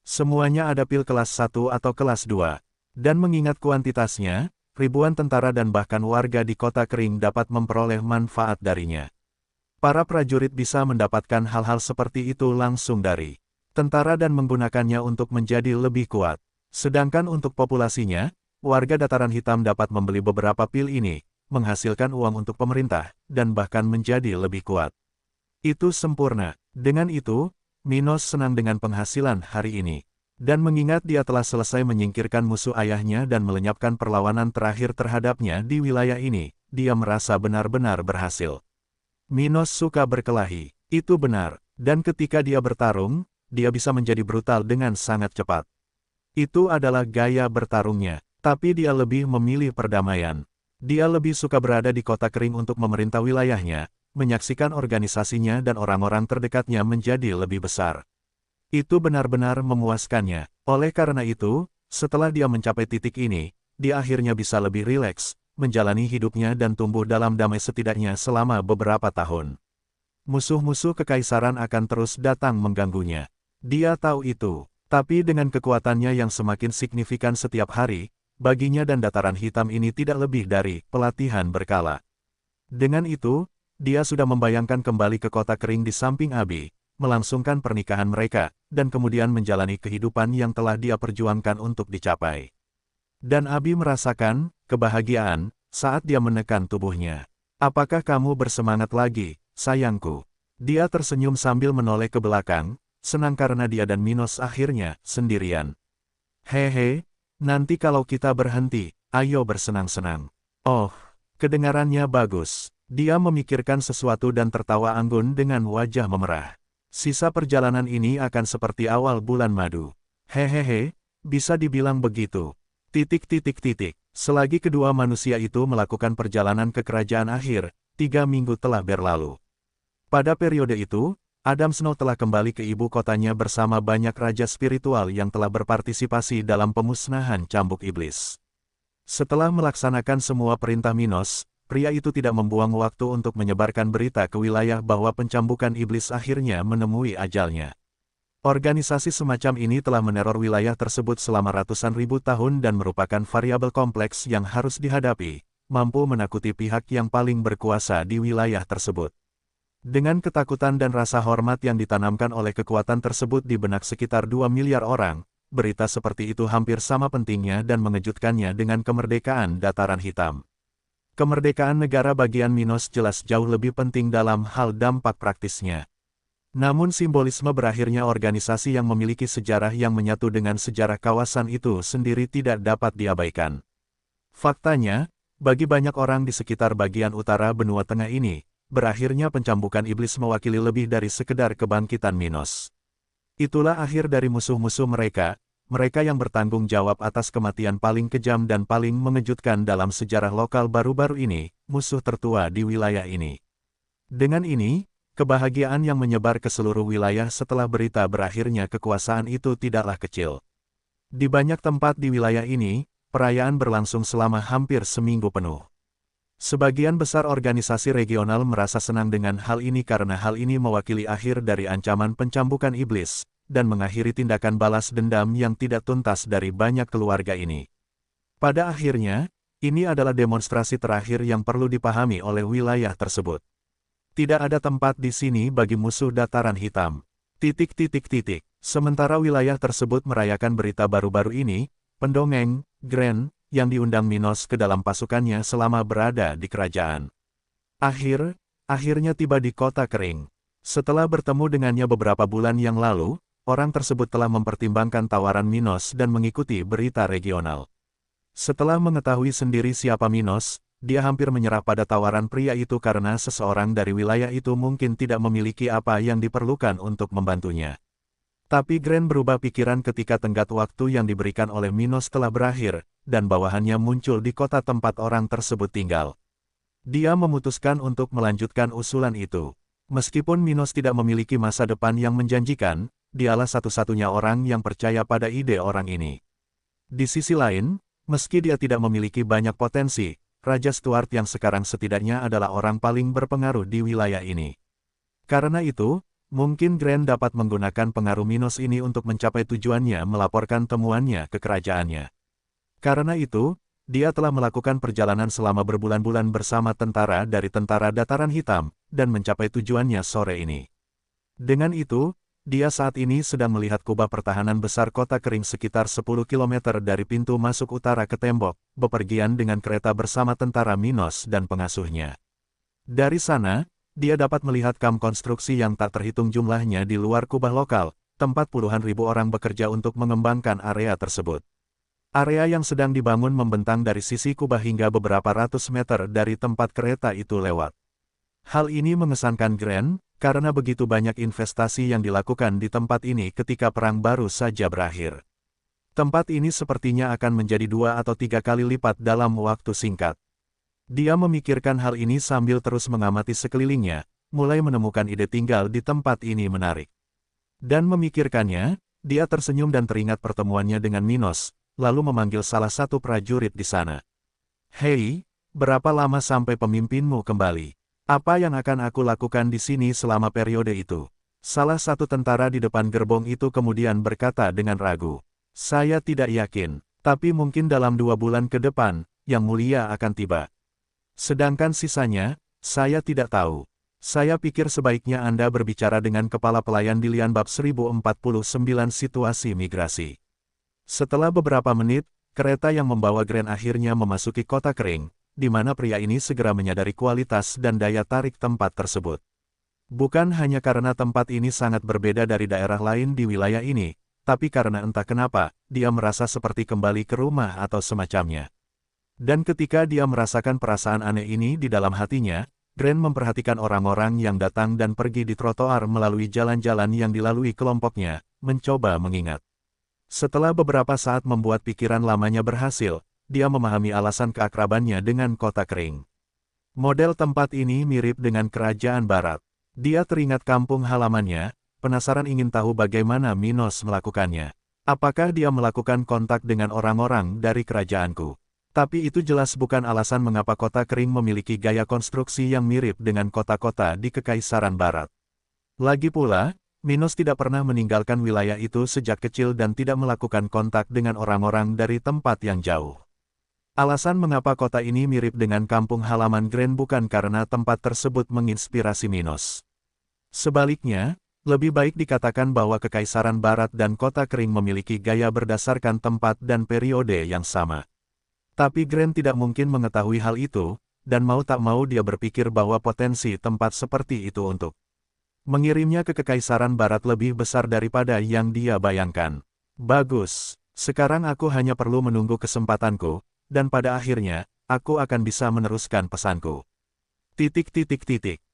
Semuanya ada pil kelas 1 atau kelas 2. Dan mengingat kuantitasnya, ribuan tentara dan bahkan warga di kota kering dapat memperoleh manfaat darinya. Para prajurit bisa mendapatkan hal-hal seperti itu langsung dari tentara dan menggunakannya untuk menjadi lebih kuat. Sedangkan untuk populasinya, warga dataran hitam dapat membeli beberapa pil ini, menghasilkan uang untuk pemerintah, dan bahkan menjadi lebih kuat. Itu sempurna. Dengan itu, Minos senang dengan penghasilan hari ini. Dan mengingat dia telah selesai menyingkirkan musuh ayahnya dan melenyapkan perlawanan terakhir terhadapnya di wilayah ini, dia merasa benar-benar berhasil. Minos suka berkelahi. Itu benar. Dan ketika dia bertarung, dia bisa menjadi brutal dengan sangat cepat. Itu adalah gaya bertarungnya. Tapi dia lebih memilih perdamaian. Dia lebih suka berada di kota kering untuk memerintah wilayahnya, menyaksikan organisasinya dan orang-orang terdekatnya menjadi lebih besar. Itu benar-benar memuaskannya. Oleh karena itu, setelah dia mencapai titik ini, dia akhirnya bisa lebih rileks, menjalani hidupnya dan tumbuh dalam damai setidaknya selama beberapa tahun. Musuh-musuh kekaisaran akan terus datang mengganggunya. Dia tahu itu, tapi dengan kekuatannya yang semakin signifikan setiap hari, baginya dan dataran hitam ini tidak lebih dari pelatihan berkala. Dengan itu, dia sudah membayangkan kembali ke kota kering di samping Abi, melangsungkan pernikahan mereka, dan kemudian menjalani kehidupan yang telah dia perjuangkan untuk dicapai. Dan Abi merasakan kebahagiaan saat dia menekan tubuhnya. Apakah kamu bersemangat lagi, sayangku? Dia tersenyum sambil menoleh ke belakang, senang karena dia dan Minos akhirnya sendirian. Hehe, nanti kalau kita berhenti, ayo bersenang-senang. Oh, kedengarannya bagus. Dia memikirkan sesuatu dan tertawa anggun dengan wajah memerah. Sisa perjalanan ini akan seperti awal bulan madu. Hehehe, bisa dibilang begitu. Selagi kedua manusia itu melakukan perjalanan ke kerajaan akhir, 3 minggu telah berlalu. Pada periode itu, Adam Snow telah kembali ke ibu kotanya bersama banyak raja spiritual yang telah berpartisipasi dalam pemusnahan cambuk iblis. Setelah melaksanakan semua perintah Minos, pria itu tidak membuang waktu untuk menyebarkan berita ke wilayah bahwa pencambukan iblis akhirnya menemui ajalnya. Organisasi semacam ini telah meneror wilayah tersebut selama ratusan ribu tahun dan merupakan variabel kompleks yang harus dihadapi, mampu menakuti pihak yang paling berkuasa di wilayah tersebut. Dengan ketakutan dan rasa hormat yang ditanamkan oleh kekuatan tersebut di benak sekitar 2 miliar orang, berita seperti itu hampir sama pentingnya dan mengejutkannya dengan kemerdekaan dataran hitam. Kemerdekaan negara bagian Minos jelas jauh lebih penting dalam hal dampak praktisnya. Namun simbolisme berakhirnya organisasi yang memiliki sejarah yang menyatu dengan sejarah kawasan itu sendiri tidak dapat diabaikan. Faktanya, bagi banyak orang di sekitar bagian utara benua tengah ini, berakhirnya pencambukan iblis mewakili lebih dari sekedar kebangkitan Minos. Itulah akhir dari musuh-musuh mereka, mereka yang bertanggung jawab atas kematian paling kejam dan paling mengejutkan dalam sejarah lokal baru-baru ini, musuh tertua di wilayah ini. Dengan ini, kebahagiaan yang menyebar ke seluruh wilayah setelah berita berakhirnya kekuasaan itu tidaklah kecil. Di banyak tempat di wilayah ini, perayaan berlangsung selama hampir seminggu penuh. Sebagian besar organisasi regional merasa senang dengan hal ini karena hal ini mewakili akhir dari ancaman pencambukan iblis, dan mengakhiri tindakan balas dendam yang tidak tuntas dari banyak keluarga ini. Pada akhirnya, ini adalah demonstrasi terakhir yang perlu dipahami oleh wilayah tersebut. Tidak ada tempat di sini bagi musuh dataran hitam. Sementara wilayah tersebut merayakan berita baru-baru ini, pendongeng, Gren, yang diundang Minos ke dalam pasukannya selama berada di kerajaan. Akhirnya tiba di kota kering. Setelah bertemu dengannya beberapa bulan yang lalu, orang tersebut telah mempertimbangkan tawaran Minos dan mengikuti berita regional. Setelah mengetahui sendiri siapa Minos, dia hampir menyerah pada tawaran pria itu karena seseorang dari wilayah itu mungkin tidak memiliki apa yang diperlukan untuk membantunya. Tapi Gren berubah pikiran ketika tenggat waktu yang diberikan oleh Minos telah berakhir, dan bawahannya muncul di kota tempat orang tersebut tinggal. Dia memutuskan untuk melanjutkan usulan itu. Meskipun Minos tidak memiliki masa depan yang menjanjikan, dialah satu-satunya orang yang percaya pada ide orang ini. Di sisi lain, meski dia tidak memiliki banyak potensi, Raja Stuart yang sekarang setidaknya adalah orang paling berpengaruh di wilayah ini. Karena itu, mungkin Gren dapat menggunakan pengaruh Minos ini untuk mencapai tujuannya melaporkan temuannya ke kerajaannya. Karena itu, dia telah melakukan perjalanan selama berbulan-bulan bersama tentara dari Tentara Dataran Hitam, dan mencapai tujuannya sore ini. Dengan itu, dia saat ini sedang melihat kubah pertahanan besar kota kering sekitar 10 km dari pintu masuk utara ke tembok, bepergian dengan kereta bersama tentara Minos dan pengasuhnya. Dari sana, dia dapat melihat kamp konstruksi yang tak terhitung jumlahnya di luar kubah lokal, tempat puluhan ribu orang bekerja untuk mengembangkan area tersebut. Area yang sedang dibangun membentang dari sisi kubah hingga beberapa ratus meter dari tempat kereta itu lewat. Hal ini mengesankan Grant, karena begitu banyak investasi yang dilakukan di tempat ini ketika perang baru saja berakhir. Tempat ini sepertinya akan menjadi 2 atau 3 kali lipat dalam waktu singkat. Dia memikirkan hal ini sambil terus mengamati sekelilingnya, mulai menemukan ide tinggal di tempat ini menarik. Dan memikirkannya, dia tersenyum dan teringat pertemuannya dengan Minos, lalu memanggil salah satu prajurit di sana. "Hei, berapa lama sampai pemimpinmu kembali? Apa yang akan aku lakukan di sini selama periode itu?" Salah satu tentara di depan gerbong itu kemudian berkata dengan ragu. "Saya tidak yakin, tapi mungkin dalam 2 bulan ke depan, Yang Mulia akan tiba. Sedangkan sisanya, saya tidak tahu. Saya pikir sebaiknya Anda berbicara dengan Kepala Pelayan Dilian bab 1049 Situasi Migrasi." Setelah beberapa menit, kereta yang membawa Grant akhirnya memasuki kota kering, di mana pria ini segera menyadari kualitas dan daya tarik tempat tersebut. Bukan hanya karena tempat ini sangat berbeda dari daerah lain di wilayah ini, tapi karena entah kenapa, dia merasa seperti kembali ke rumah atau semacamnya. Dan ketika dia merasakan perasaan aneh ini di dalam hatinya, Grant memperhatikan orang-orang yang datang dan pergi di trotoar melalui jalan-jalan yang dilalui kelompoknya, mencoba mengingat. Setelah beberapa saat membuat pikiran lamanya berhasil, dia memahami alasan keakrabannya dengan kota kering. Model tempat ini mirip dengan kerajaan barat. Dia teringat kampung halamannya, penasaran ingin tahu bagaimana Minos melakukannya. Apakah dia melakukan kontak dengan orang-orang dari kerajaanku? Tapi itu jelas bukan alasan mengapa kota kering memiliki gaya konstruksi yang mirip dengan kota-kota di Kekaisaran Barat. Lagi pula, Minos tidak pernah meninggalkan wilayah itu sejak kecil dan tidak melakukan kontak dengan orang-orang dari tempat yang jauh. Alasan mengapa kota ini mirip dengan kampung halaman Grant bukan karena tempat tersebut menginspirasi Minos. Sebaliknya, lebih baik dikatakan bahwa Kekaisaran Barat dan kota kering memiliki gaya berdasarkan tempat dan periode yang sama. Tapi Grant tidak mungkin mengetahui hal itu, dan mau tak mau dia berpikir bahwa potensi tempat seperti itu untuk mengirimnya ke Kekaisaran Barat lebih besar daripada yang dia bayangkan. Bagus, sekarang aku hanya perlu menunggu kesempatanku, dan pada akhirnya, aku akan bisa meneruskan pesanku.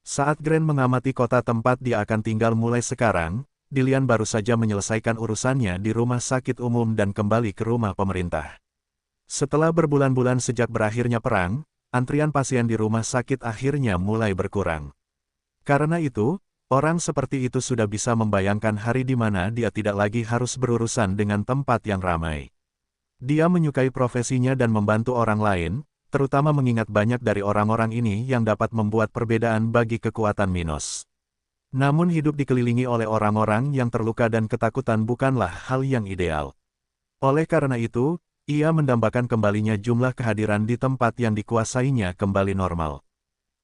Saat Grant mengamati kota tempat dia akan tinggal mulai sekarang, Dilian baru saja menyelesaikan urusannya di rumah sakit umum dan kembali ke rumah pemerintah. Setelah berbulan-bulan sejak berakhirnya perang, antrian pasien di rumah sakit akhirnya mulai berkurang. Karena itu, orang seperti itu sudah bisa membayangkan hari di mana dia tidak lagi harus berurusan dengan tempat yang ramai. Dia menyukai profesinya dan membantu orang lain, terutama mengingat banyak dari orang-orang ini yang dapat membuat perbedaan bagi kekuatan Minos. Namun hidup dikelilingi oleh orang-orang yang terluka dan ketakutan bukanlah hal yang ideal. Oleh karena itu, ia mendambakan kembalinya jumlah kehadiran di tempat yang dikuasainya kembali normal.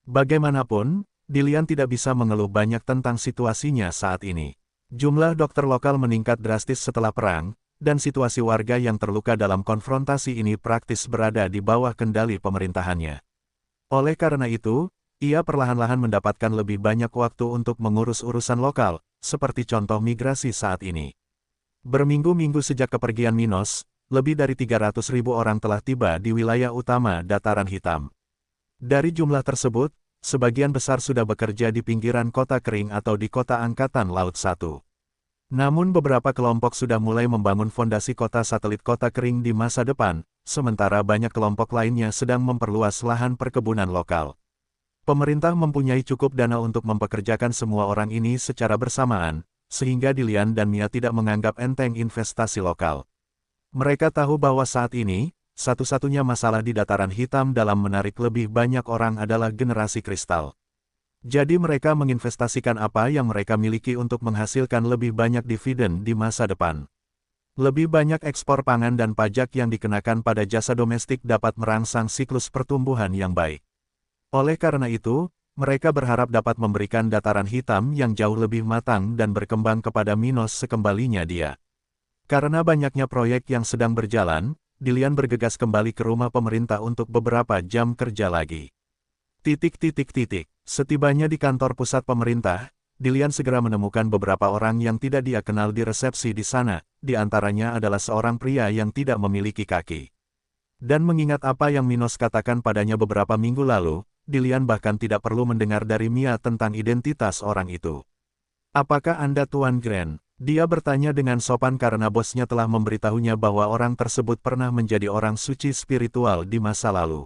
Bagaimanapun, Dilian tidak bisa mengeluh banyak tentang situasinya saat ini. Jumlah dokter lokal meningkat drastis setelah perang, dan situasi warga yang terluka dalam konfrontasi ini praktis berada di bawah kendali pemerintahannya. Oleh karena itu, ia perlahan-lahan mendapatkan lebih banyak waktu untuk mengurus urusan lokal, seperti contoh migrasi saat ini. Berminggu-minggu sejak kepergian Minos, lebih dari 300.000 orang telah tiba di wilayah utama Dataran Hitam. Dari jumlah tersebut, sebagian besar sudah bekerja di pinggiran kota kering atau di kota Angkatan Laut 1. Namun beberapa kelompok sudah mulai membangun fondasi kota satelit kota kering di masa depan, sementara banyak kelompok lainnya sedang memperluas lahan perkebunan lokal. Pemerintah mempunyai cukup dana untuk mempekerjakan semua orang ini secara bersamaan, sehingga Dilian dan Mia tidak menganggap enteng investasi lokal. Mereka tahu bahwa saat ini, satu-satunya masalah di Dataran Hitam dalam menarik lebih banyak orang adalah generasi kristal. Jadi mereka menginvestasikan apa yang mereka miliki untuk menghasilkan lebih banyak dividen di masa depan. Lebih banyak ekspor pangan dan pajak yang dikenakan pada jasa domestik dapat merangsang siklus pertumbuhan yang baik. Oleh karena itu, mereka berharap dapat memberikan Dataran Hitam yang jauh lebih matang dan berkembang kepada Minos sekembalinya dia. Karena banyaknya proyek yang sedang berjalan, Dilian bergegas kembali ke rumah pemerintah untuk beberapa jam kerja lagi. Setibanya di kantor pusat pemerintah, Dilian segera menemukan beberapa orang yang tidak dia kenal di resepsi di sana, di antaranya adalah seorang pria yang tidak memiliki kaki. Dan mengingat apa yang Minos katakan padanya beberapa minggu lalu, Dilian bahkan tidak perlu mendengar dari Mia tentang identitas orang itu. Apakah Anda Tuan Grand? Dia bertanya dengan sopan karena bosnya telah memberitahunya bahwa orang tersebut pernah menjadi orang suci spiritual di masa lalu.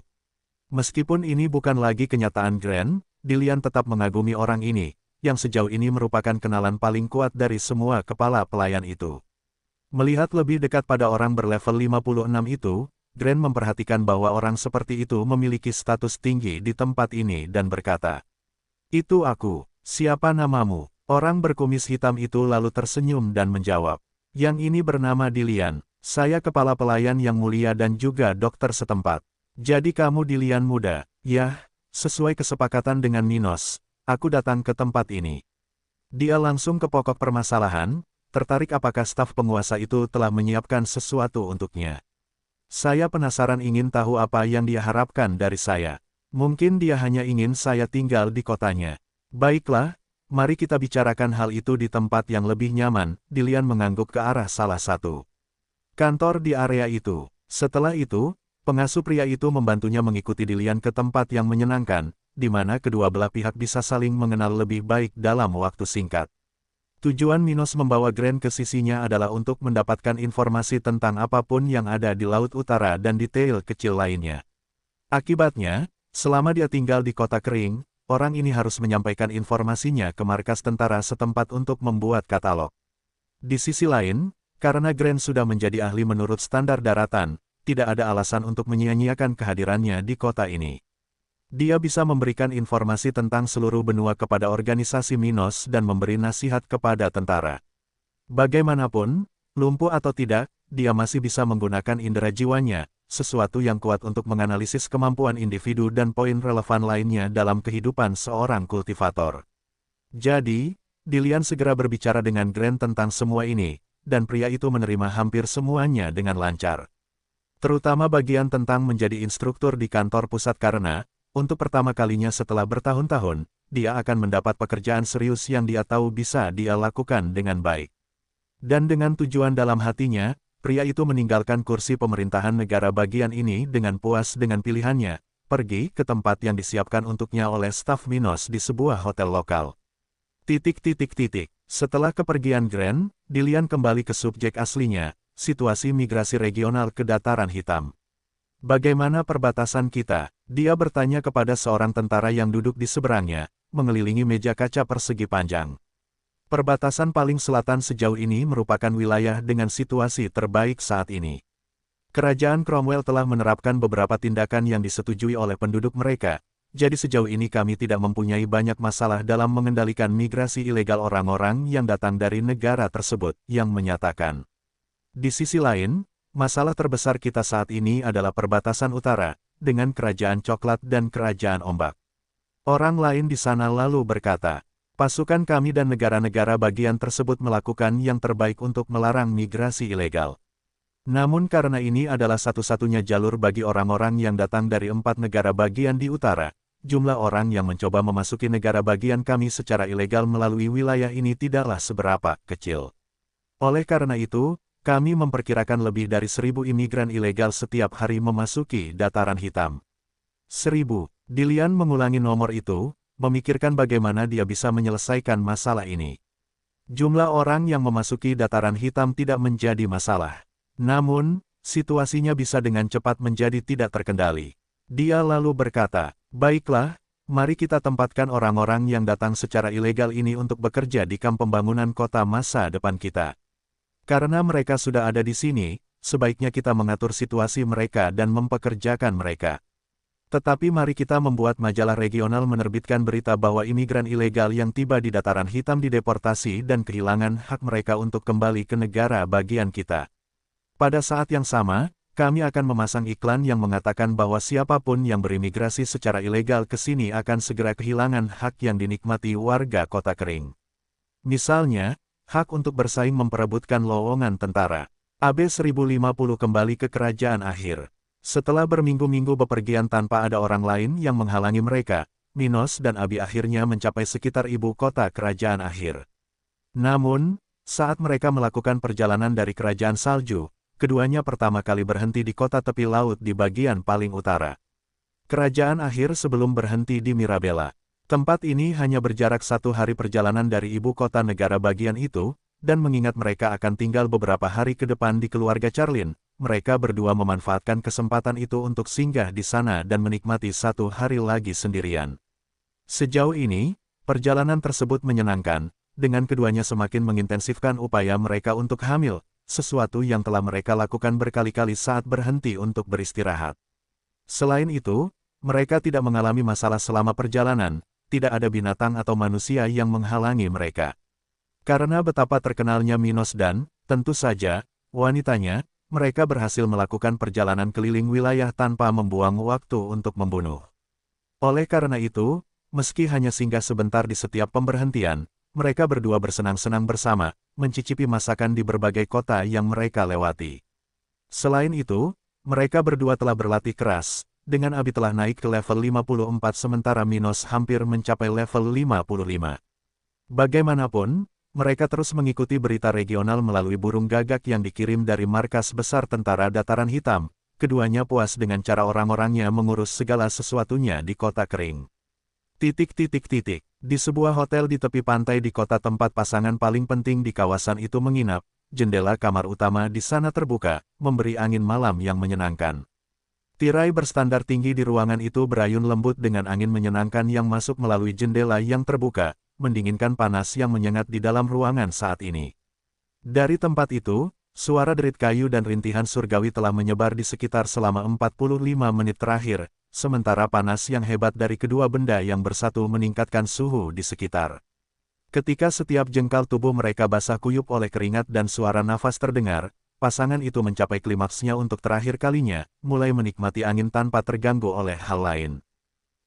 Meskipun ini bukan lagi kenyataan Grand, Dilian tetap mengagumi orang ini, yang sejauh ini merupakan kenalan paling kuat dari semua kepala pelayan itu. Melihat lebih dekat pada orang berlevel 56 itu, Grand memperhatikan bahwa orang seperti itu memiliki status tinggi di tempat ini dan berkata, "Itu aku, siapa namamu?" Orang berkumis hitam itu lalu tersenyum dan menjawab, "Yang ini bernama Dilian, saya kepala pelayan yang mulia dan juga dokter setempat. Jadi kamu Dilian muda?" "Yah, sesuai kesepakatan dengan Minos, aku datang ke tempat ini." Dia langsung ke pokok permasalahan, tertarik apakah staf penguasa itu telah menyiapkan sesuatu untuknya. "Saya penasaran ingin tahu apa yang dia harapkan dari saya. Mungkin dia hanya ingin saya tinggal di kotanya." "Baiklah, mari kita bicarakan hal itu di tempat yang lebih nyaman." Dilian mengangguk ke arah salah satu kantor di area itu. Setelah itu, pengasuh pria itu membantunya mengikuti Dilian ke tempat yang menyenangkan, di mana kedua belah pihak bisa saling mengenal lebih baik dalam waktu singkat. Tujuan Minos membawa Grand ke sisinya adalah untuk mendapatkan informasi tentang apapun yang ada di Laut Utara dan detail kecil lainnya. Akibatnya, selama dia tinggal di kota kering, orang ini harus menyampaikan informasinya ke markas tentara setempat untuk membuat katalog. Di sisi lain, karena Grand sudah menjadi ahli menurut standar daratan, tidak ada alasan untuk menyia-nyiakan kehadirannya di kota ini. Dia bisa memberikan informasi tentang seluruh benua kepada organisasi Minos dan memberi nasihat kepada tentara. Bagaimanapun, lumpuh atau tidak, dia masih bisa menggunakan indera jiwanya, sesuatu yang kuat untuk menganalisis kemampuan individu dan poin relevan lainnya dalam kehidupan seorang kultivator. Jadi, Dilian segera berbicara dengan Grand tentang semua ini, dan pria itu menerima hampir semuanya dengan lancar. Terutama bagian tentang menjadi instruktur di kantor pusat karena, untuk pertama kalinya setelah bertahun-tahun, dia akan mendapat pekerjaan serius yang dia tahu bisa dia lakukan dengan baik. Dan dengan tujuan dalam hatinya, pria itu meninggalkan kursi pemerintahan negara bagian ini dengan puas dengan pilihannya, pergi ke tempat yang disiapkan untuknya oleh staf Minos di sebuah hotel lokal. Setelah kepergian Grand, Dilian kembali ke subjek aslinya, situasi migrasi regional ke Dataran Hitam. "Bagaimana perbatasan kita?" Dia bertanya kepada seorang tentara yang duduk di seberangnya, mengelilingi meja kaca persegi panjang. Perbatasan paling selatan sejauh ini merupakan wilayah dengan situasi terbaik saat ini. Kerajaan Cromwell telah menerapkan beberapa tindakan yang disetujui oleh penduduk mereka, jadi sejauh ini kami tidak mempunyai banyak masalah dalam mengendalikan migrasi ilegal orang-orang yang datang dari negara tersebut, yang menyatakan. Di sisi lain, masalah terbesar kita saat ini adalah perbatasan utara, dengan Kerajaan Coklat dan Kerajaan Ombak. Orang lain di sana lalu berkata, "Pasukan kami dan negara-negara bagian tersebut melakukan yang terbaik untuk melarang migrasi ilegal. Namun karena ini adalah satu-satunya jalur bagi orang-orang yang datang dari 4 negara bagian di utara, jumlah orang yang mencoba memasuki negara bagian kami secara ilegal melalui wilayah ini tidaklah seberapa kecil. Oleh karena itu, kami memperkirakan lebih dari 1.000 imigran ilegal setiap hari memasuki Dataran Hitam." 1.000. Dilian mengulangi nomor itu, memikirkan bagaimana dia bisa menyelesaikan masalah ini. Jumlah orang yang memasuki Dataran Hitam tidak menjadi masalah. Namun, situasinya bisa dengan cepat menjadi tidak terkendali. Dia lalu berkata, "Baiklah, mari kita tempatkan orang-orang yang datang secara ilegal ini untuk bekerja di kamp pembangunan kota masa depan kita. Karena mereka sudah ada di sini, sebaiknya kita mengatur situasi mereka dan mempekerjakan mereka. Tetapi mari kita membuat majalah regional menerbitkan berita bahwa imigran ilegal yang tiba di Dataran Hitam dideportasi dan kehilangan hak mereka untuk kembali ke negara bagian kita. Pada saat yang sama, kami akan memasang iklan yang mengatakan bahwa siapapun yang berimigrasi secara ilegal ke sini akan segera kehilangan hak yang dinikmati warga kota kering. Misalnya, hak untuk bersaing memperebutkan lowongan tentara. AB 1050 kembali ke kerajaan akhir. Setelah berminggu-minggu bepergian tanpa ada orang lain yang menghalangi mereka, Minos dan Abi akhirnya mencapai sekitar ibu kota kerajaan akhir. Namun, saat mereka melakukan perjalanan dari kerajaan salju, keduanya pertama kali berhenti di kota tepi laut di bagian paling utara. Kerajaan akhir sebelum berhenti di Mirabella. Tempat ini hanya berjarak 1 hari perjalanan dari ibu kota negara bagian itu, dan mengingat mereka akan tinggal beberapa hari ke depan di keluarga Charlene, mereka berdua memanfaatkan kesempatan itu untuk singgah di sana dan menikmati 1 hari lagi sendirian. Sejauh ini, perjalanan tersebut menyenangkan, dengan keduanya semakin mengintensifkan upaya mereka untuk hamil, sesuatu yang telah mereka lakukan berkali-kali saat berhenti untuk beristirahat. Selain itu, mereka tidak mengalami masalah selama perjalanan, tidak ada binatang atau manusia yang menghalangi mereka. Karena betapa terkenalnya Minos dan, tentu saja, wanitanya, mereka berhasil melakukan perjalanan keliling wilayah tanpa membuang waktu untuk membunuh. Oleh karena itu, meski hanya singgah sebentar di setiap pemberhentian, mereka berdua bersenang-senang bersama, mencicipi masakan di berbagai kota yang mereka lewati. Selain itu, mereka berdua telah berlatih keras, dengan Abi telah naik ke level 54 sementara Minos hampir mencapai level 55. Bagaimanapun, mereka terus mengikuti berita regional melalui burung gagak yang dikirim dari markas besar tentara dataran hitam. Keduanya puas dengan cara orang-orangnya mengurus segala sesuatunya di kota kering. Di sebuah hotel di tepi pantai di kota tempat pasangan paling penting di kawasan itu menginap, jendela kamar utama di sana terbuka, memberi angin malam yang menyenangkan. Tirai berstandar tinggi di ruangan itu berayun lembut dengan angin menyenangkan yang masuk melalui jendela yang terbuka, mendinginkan panas yang menyengat di dalam ruangan saat ini. Dari tempat itu, suara derit kayu dan rintihan surgawi telah menyebar di sekitar selama 45 menit terakhir, sementara panas yang hebat dari kedua benda yang bersatu meningkatkan suhu di sekitar. Ketika setiap jengkal tubuh mereka basah kuyup oleh keringat dan suara nafas terdengar, pasangan itu mencapai klimaksnya untuk terakhir kalinya, mulai menikmati angin tanpa terganggu oleh hal lain.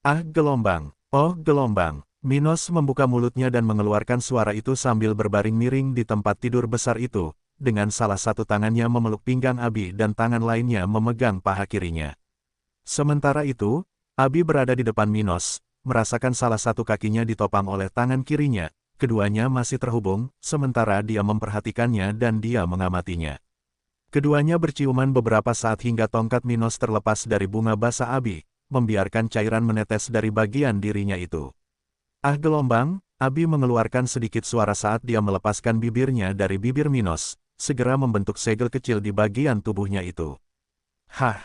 Ah gelombang, oh gelombang, Minos membuka mulutnya dan mengeluarkan suara itu sambil berbaring miring di tempat tidur besar itu, dengan salah satu tangannya memeluk pinggang Abi dan tangan lainnya memegang paha kirinya. Sementara itu, Abi berada di depan Minos, merasakan salah satu kakinya ditopang oleh tangan kirinya, keduanya masih terhubung, sementara dia memperhatikannya dan dia mengamatinya. Keduanya berciuman beberapa saat hingga tongkat Minos terlepas dari bunga basah Abi, membiarkan cairan menetes dari bagian dirinya itu. Ah gelombang, Abi mengeluarkan sedikit suara saat dia melepaskan bibirnya dari bibir Minos, segera membentuk segel kecil di bagian tubuhnya itu. Hah,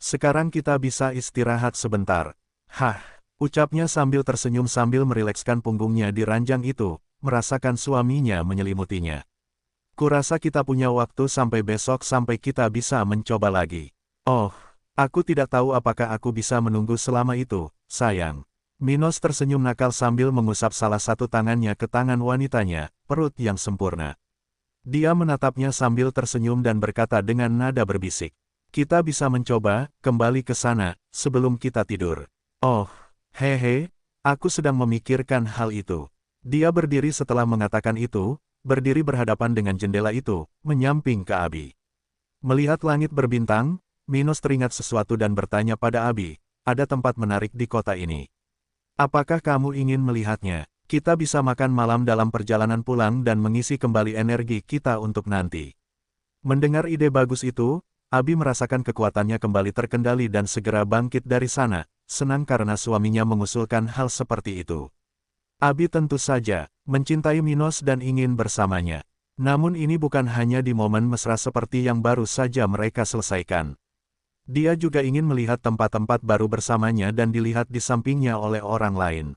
sekarang kita bisa istirahat sebentar. Hah, ucapnya sambil tersenyum sambil merilekskan punggungnya di ranjang itu, merasakan suaminya menyelimutinya. Kurasa kita punya waktu sampai besok sampai kita bisa mencoba lagi. Oh, aku tidak tahu apakah aku bisa menunggu selama itu, sayang. Minos tersenyum nakal sambil mengusap salah satu tangannya ke tangan wanitanya, perut yang sempurna. Dia menatapnya sambil tersenyum dan berkata dengan nada berbisik. Kita bisa mencoba, kembali ke sana, sebelum kita tidur. Oh, hehe, aku sedang memikirkan hal itu. Dia berdiri setelah mengatakan itu, berdiri berhadapan dengan jendela itu, menyamping ke Abi. Melihat langit berbintang, Minos teringat sesuatu dan bertanya pada Abi, ada tempat menarik di kota ini. Apakah kamu ingin melihatnya? Kita bisa makan malam dalam perjalanan pulang dan mengisi kembali energi kita untuk nanti. Mendengar ide bagus itu, Abi merasakan kekuatannya kembali terkendali dan segera bangkit dari sana, senang karena suaminya mengusulkan hal seperti itu. Abi tentu saja mencintai Minos dan ingin bersamanya. Namun ini bukan hanya di momen mesra seperti yang baru saja mereka selesaikan. Dia juga ingin melihat tempat-tempat baru bersamanya dan dilihat di sampingnya oleh orang lain.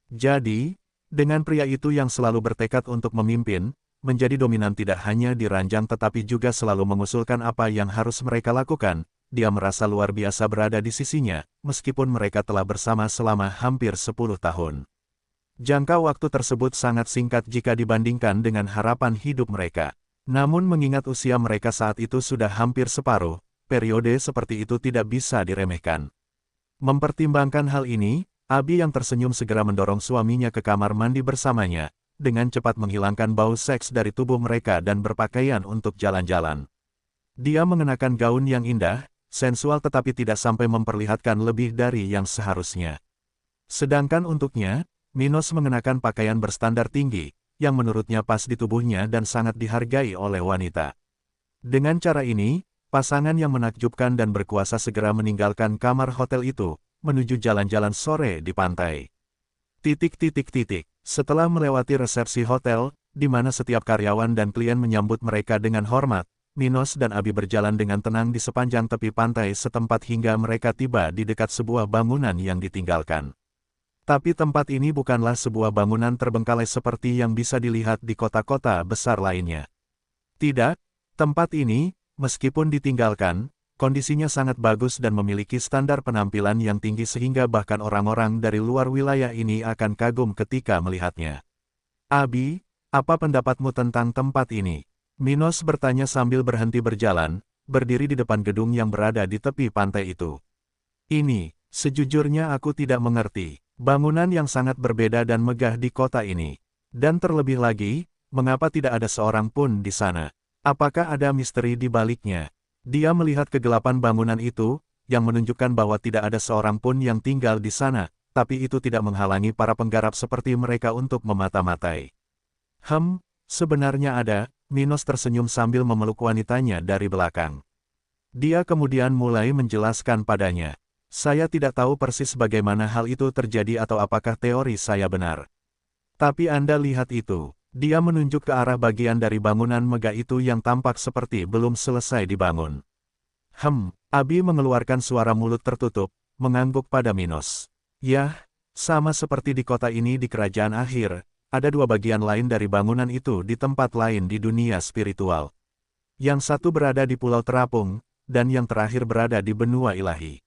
Jadi, dengan pria itu yang selalu bertekad untuk memimpin, menjadi dominan tidak hanya di ranjang tetapi juga selalu mengusulkan apa yang harus mereka lakukan, dia merasa luar biasa berada di sisinya, meskipun mereka telah bersama selama hampir 10 tahun. Jangka waktu tersebut sangat singkat jika dibandingkan dengan harapan hidup mereka. Namun mengingat usia mereka saat itu sudah hampir separuh, periode seperti itu tidak bisa diremehkan. Mempertimbangkan hal ini, Abi yang tersenyum segera mendorong suaminya ke kamar mandi bersamanya, dengan cepat menghilangkan bau seks dari tubuh mereka dan berpakaian untuk jalan-jalan. Dia mengenakan gaun yang indah, sensual tetapi tidak sampai memperlihatkan lebih dari yang seharusnya. Sedangkan untuknya, Minos mengenakan pakaian berstandar tinggi, yang menurutnya pas di tubuhnya dan sangat dihargai oleh wanita. Dengan cara ini, pasangan yang menakjubkan dan berkuasa segera meninggalkan kamar hotel itu, menuju jalan-jalan sore di pantai. Setelah melewati resepsi hotel, di mana setiap karyawan dan klien menyambut mereka dengan hormat, Minos dan Abi berjalan dengan tenang di sepanjang tepi pantai setempat hingga mereka tiba di dekat sebuah bangunan yang ditinggalkan. Tapi tempat ini bukanlah sebuah bangunan terbengkalai seperti yang bisa dilihat di kota-kota besar lainnya. Tidak, tempat ini, meskipun ditinggalkan, kondisinya sangat bagus dan memiliki standar penampilan yang tinggi sehingga bahkan orang-orang dari luar wilayah ini akan kagum ketika melihatnya. Abi, apa pendapatmu tentang tempat ini? Minos bertanya sambil berhenti berjalan, berdiri di depan gedung yang berada di tepi pantai itu. Ini, sejujurnya aku tidak mengerti. Bangunan yang sangat berbeda dan megah di kota ini. Dan terlebih lagi, mengapa tidak ada seorang pun di sana? Apakah ada misteri di baliknya? Dia melihat kegelapan bangunan itu, yang menunjukkan bahwa tidak ada seorang pun yang tinggal di sana, tapi itu tidak menghalangi para penggarap seperti mereka untuk memata-matai. Sebenarnya ada, Minos tersenyum sambil memeluk wanitanya dari belakang. Dia kemudian mulai menjelaskan padanya. Saya tidak tahu persis bagaimana hal itu terjadi atau apakah teori saya benar. Tapi Anda lihat itu. Dia menunjuk ke arah bagian dari bangunan megah itu yang tampak seperti belum selesai dibangun. Abi mengeluarkan suara mulut tertutup, mengangguk pada Minos. Yah, sama seperti di kota ini di kerajaan akhir, ada dua bagian lain dari bangunan itu di tempat lain di dunia spiritual. Yang satu berada di Pulau Terapung, dan yang terakhir berada di benua ilahi.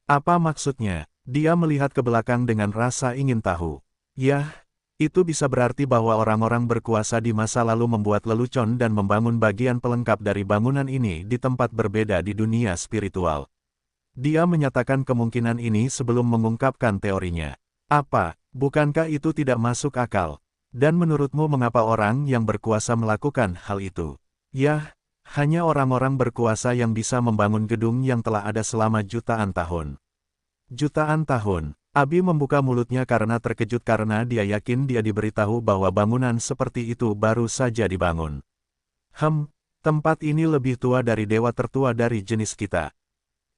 Apa maksudnya? Dia melihat ke belakang dengan rasa ingin tahu. Yah, itu bisa berarti bahwa orang-orang berkuasa di masa lalu membuat lelucon dan membangun bagian pelengkap dari bangunan ini di tempat berbeda di dunia spiritual. Dia menyatakan kemungkinan ini sebelum mengungkapkan teorinya. Bukankah itu tidak masuk akal? Dan menurutmu mengapa orang yang berkuasa melakukan hal itu? Yah, hanya orang-orang berkuasa yang bisa membangun gedung yang telah ada selama jutaan tahun. Jutaan tahun. Abi membuka mulutnya karena terkejut karena dia yakin dia diberitahu bahwa bangunan seperti itu baru saja dibangun. Tempat ini lebih tua dari dewa tertua dari jenis kita.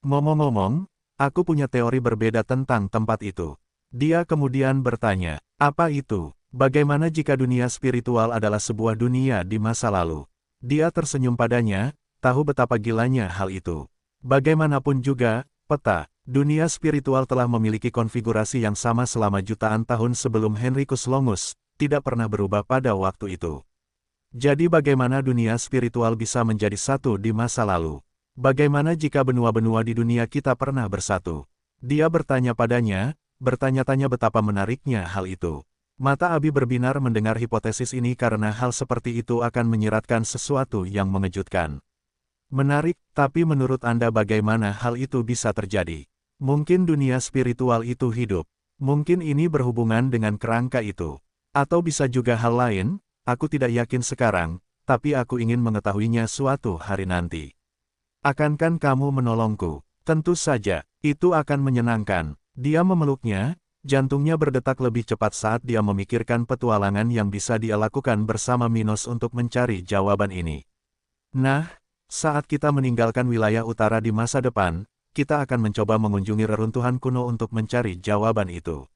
Ngomong-ngomong, aku punya teori berbeda tentang tempat itu. Dia kemudian bertanya, apa itu? Bagaimana jika dunia spiritual adalah sebuah dunia di masa lalu? Dia tersenyum padanya, tahu betapa gilanya hal itu. Bagaimanapun juga, peta, dunia spiritual telah memiliki konfigurasi yang sama selama jutaan tahun sebelum Henricus Longus, tidak pernah berubah pada waktu itu. Jadi bagaimana dunia spiritual bisa menjadi satu di masa lalu? Bagaimana jika benua-benua di dunia kita pernah bersatu? Dia bertanya padanya, bertanya-tanya betapa menariknya hal itu. Mata Abi berbinar mendengar hipotesis ini karena hal seperti itu akan menyiratkan sesuatu yang mengejutkan. Menarik, tapi menurut Anda bagaimana hal itu bisa terjadi? Mungkin dunia spiritual itu hidup. Mungkin ini berhubungan dengan kerangka itu. Atau bisa juga hal lain, aku tidak yakin sekarang, tapi aku ingin mengetahuinya suatu hari nanti. Akankah kamu menolongku? Tentu saja, itu akan menyenangkan. Dia memeluknya. Jantungnya berdetak lebih cepat saat dia memikirkan petualangan yang bisa dia lakukan bersama Minos untuk mencari jawaban ini. Nah, saat kita meninggalkan wilayah utara di masa depan, kita akan mencoba mengunjungi reruntuhan kuno untuk mencari jawaban itu.